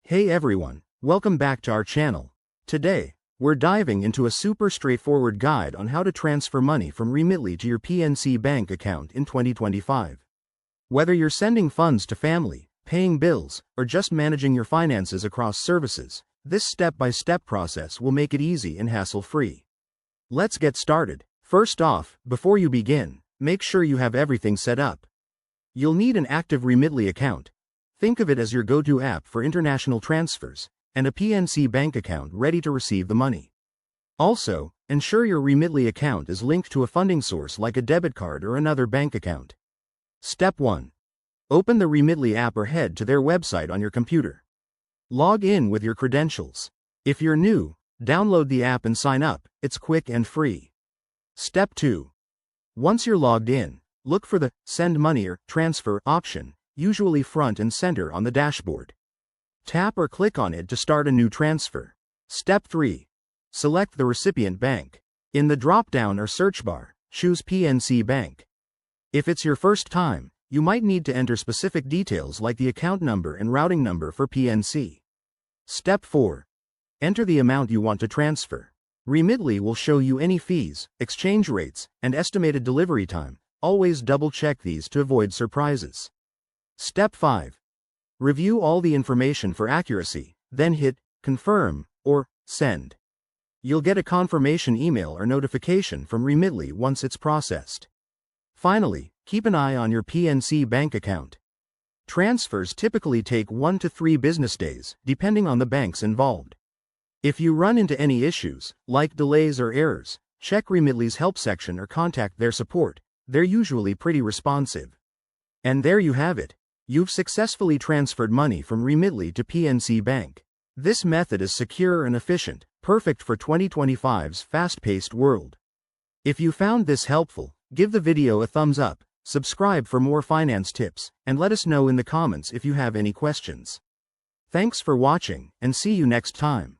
Hey everyone, welcome back to our channel. Today, we're diving into a super straightforward guide on how to transfer money from Remitly to your PNC Bank account in 2025. Whether you're sending funds to family, paying bills, or just managing your finances across services, this step-by-step process will make it easy and hassle-free. Let's get started. First off, before you begin, make sure you have everything set up. You'll need an active Remitly account. Think of it as your go-to app for international transfers, and a PNC Bank account ready to receive the money. Also, ensure your Remitly account is linked to a funding source like a debit card or another bank account. Step 1. Open the Remitly app or head to their website on your computer. Log in with your credentials. If you're new, download the app and sign up. It's quick and free. Step 2. Once you're logged in, look for the Send Money or Transfer option, usually front and center on the dashboard. Tap or click on it to start a new transfer. Step 3. Select the recipient bank. In the drop-down or search bar, choose PNC Bank. If it's your first time, you might need to enter specific details like the account number and routing number for PNC. Step 4. Enter the amount you want to transfer. Remitly will show you any fees, exchange rates, and estimated delivery time. Always double-check these to avoid surprises. Step 5. Review all the information for accuracy, then hit Confirm or Send. You'll get a confirmation email or notification from Remitly once it's processed. Finally, keep an eye on your PNC Bank account. Transfers typically take 1 to 3 business days, depending on the banks involved. If you run into any issues, like delays or errors, check Remitly's help section or contact their support. They're usually pretty responsive. And there you have it. You've successfully transferred money from Remitly to PNC Bank. This method is secure and efficient, perfect for 2025's fast-paced world. If you found this helpful, give the video a thumbs up, subscribe for more finance tips, and let us know in the comments if you have any questions. Thanks for watching, and see you next time.